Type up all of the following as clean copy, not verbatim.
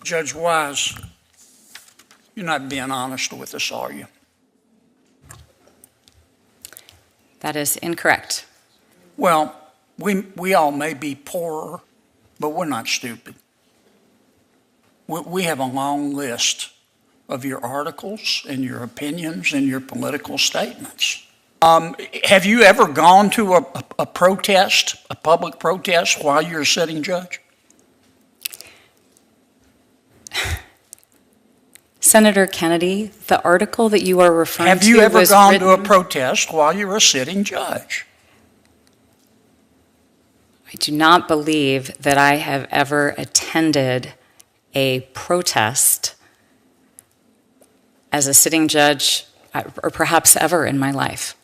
Judge Wise, you're not being honest with us, are you? That is incorrect. Well, we all may be poorer, but we're not stupid. We have a long list of your articles and your opinions and your political statements. Have you ever gone to a protest, a public protest, while you're a sitting judge? Senator Kennedy, the article that you are referring to Have you ever was gone written... to a protest while you're a sitting judge? I do not believe that I have ever attended a protest as a sitting judge, or perhaps ever in my life.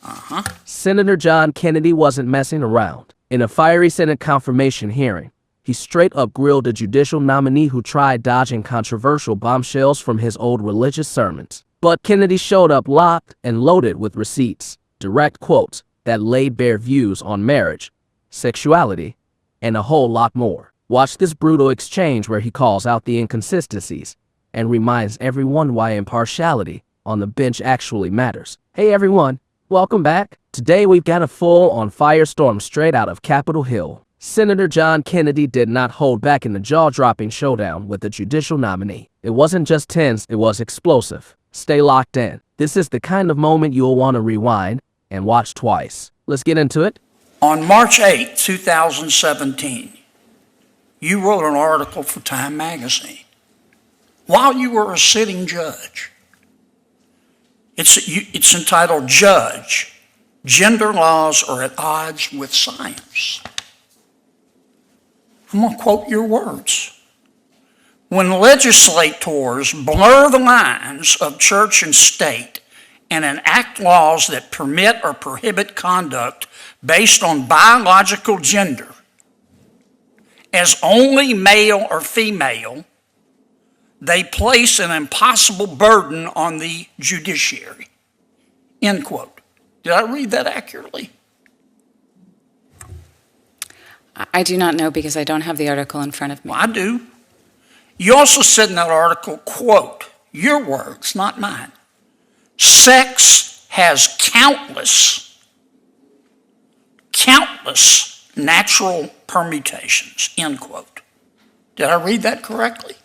Senator John Kennedy wasn't messing around. In a fiery Senate confirmation hearing, he straight up grilled a judicial nominee who tried dodging controversial bombshells from his old religious sermons. But Kennedy showed up locked and loaded with receipts, direct quotes that laid bare views on marriage, sexuality, and a whole lot more. Watch this brutal exchange where he calls out the inconsistencies and reminds everyone why impartiality on the bench actually matters. Hey everyone, welcome back. Today we've got a full-on firestorm straight out of Capitol Hill. Senator John Kennedy did not hold back in the jaw-dropping showdown with the judicial nominee. It wasn't just tense, it was explosive. Stay locked in. This is the kind of moment you'll want to rewind and watch twice. Let's get into it. On March 8, 2017, you wrote an article for Time magazine while you were a sitting judge. It's entitled, Judge, Gender Laws Are at Odds with Science. I'm going to quote your words. When legislators blur the lines of church and state and enact laws that permit or prohibit conduct based on biological gender as only male or female, they place an impossible burden on the judiciary. End quote. Did I read that accurately? I do not know because I don't have the article in front of me. Well, I do. You also said in that article, quote, your words, not mine, sex has countless natural permutations, end quote. Did I read that correctly?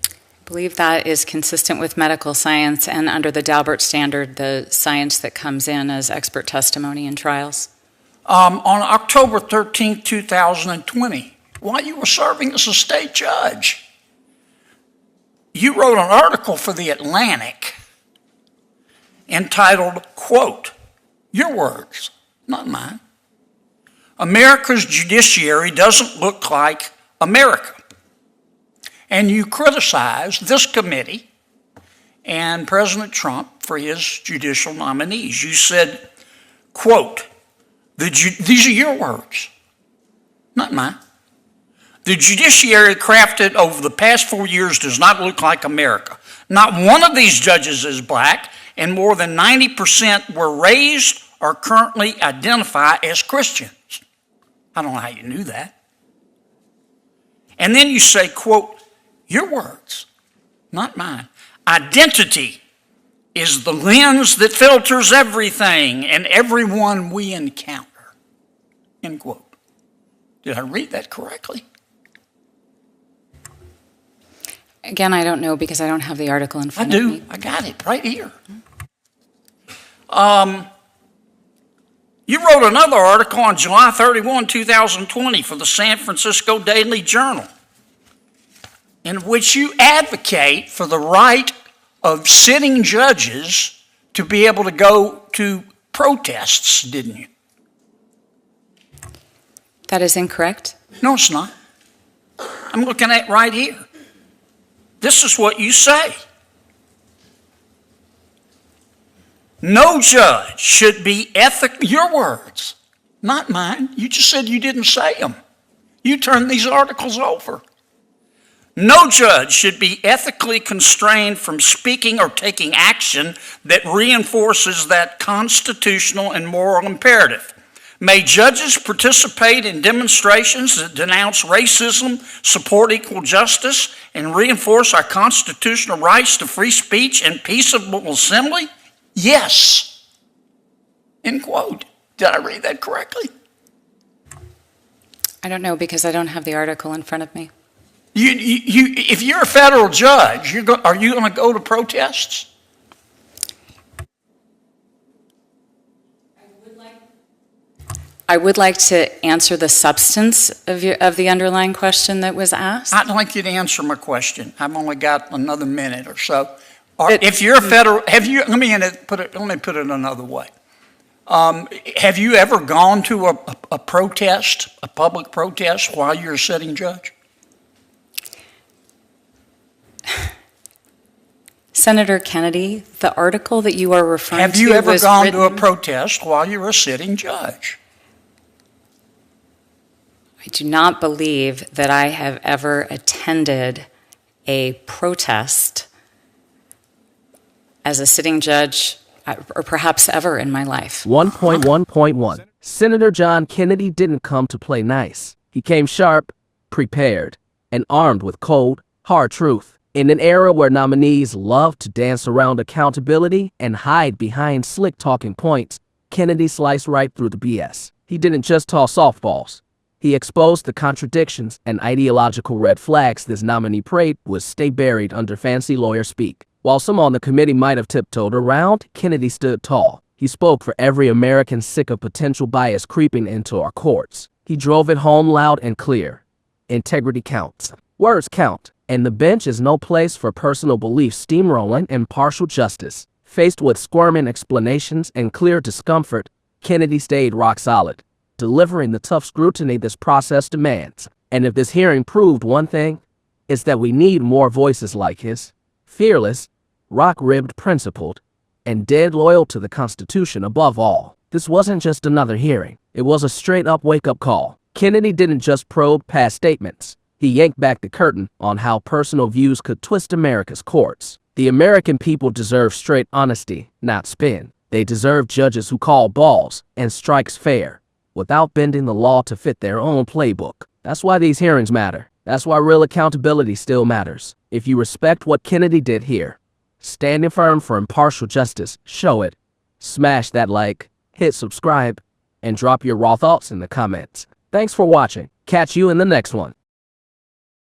I believe that is consistent with medical science and under the Daubert standard, the science that comes in as expert testimony in trials. On October 13, 2020, while you were serving as a state judge, you wrote an article for The Atlantic entitled, quote, your words, not mine, America's judiciary doesn't look like America. And you criticized this committee and President Trump for his judicial nominees. You said, quote, these are your words, not mine. The judiciary crafted over the past 4 years does not look like America. Not one of these judges is black, and more than 90% were raised or currently identify as Christians. I don't know how you knew that. And then you say, quote, your words, not mine. Identity is the lens that filters everything and everyone we encounter, end quote. Did I read that correctly? Again, I don't know because I don't have the article in front of me. I got it right here. You wrote another article on July 31, 2020 for the San Francisco Daily Journal in which you advocate for the right of sitting judges to be able to go to protests, didn't you? That is incorrect. No, it's not. I'm looking at it right here. This is what you say. No judge should be ethical. Your words, not mine. You just said you didn't say them. You turned these articles over. No judge should be ethically constrained from speaking or taking action that reinforces that constitutional and moral imperative. May judges participate in demonstrations that denounce racism, support equal justice, and reinforce our constitutional rights to free speech and peaceable assembly? Yes. End quote. Did I read that correctly? I don't know because I don't have the article in front of me. If you're a federal judge, are you going to go to protests? I would like to answer the substance of the underlying question that was asked. I'd like you to answer my question. I've only got another minute or so. If you're a federal, let me put it another way. Have you ever gone to a protest, a public protest, while you're a sitting judge? Senator Kennedy, the article that you are referring to Have you ever was gone written, to a protest while you're a sitting judge? I do not believe that I have ever attended a protest as a sitting judge, or perhaps ever in my life. 1.1.1 Senator John Kennedy didn't come to play nice. He came sharp, prepared, and armed with cold, hard truth. In an era where nominees love to dance around accountability and hide behind slick talking points, Kennedy sliced right through the BS. He didn't just toss softballs. He exposed the contradictions and ideological red flags this nominee prayed would stay buried under fancy lawyer speak. While some on the committee might have tiptoed around, Kennedy stood tall. He spoke for every American sick of potential bias creeping into our courts. He drove it home loud and clear. Integrity counts. Words count. And the bench is no place for personal beliefs steamrolling and partial justice. Faced with squirming explanations and clear discomfort, Kennedy stayed rock solid, delivering the tough scrutiny this process demands. And if this hearing proved one thing, it's that we need more voices like his. Fearless, rock-ribbed, principled, and dead loyal to the Constitution above all. This wasn't just another hearing. It was a straight-up wake-up call. Kennedy didn't just probe past statements. He yanked back the curtain on how personal views could twist America's courts. The American people deserve straight honesty, not spin. They deserve judges who call balls and strikes fair, without bending the law to fit their own playbook. That's why these hearings matter. That's why real accountability still matters. If you respect what Kennedy did here, standing firm for impartial justice, show it. Smash that like, hit subscribe, and drop your raw thoughts in the comments. Thanks for watching. Catch you in the next one.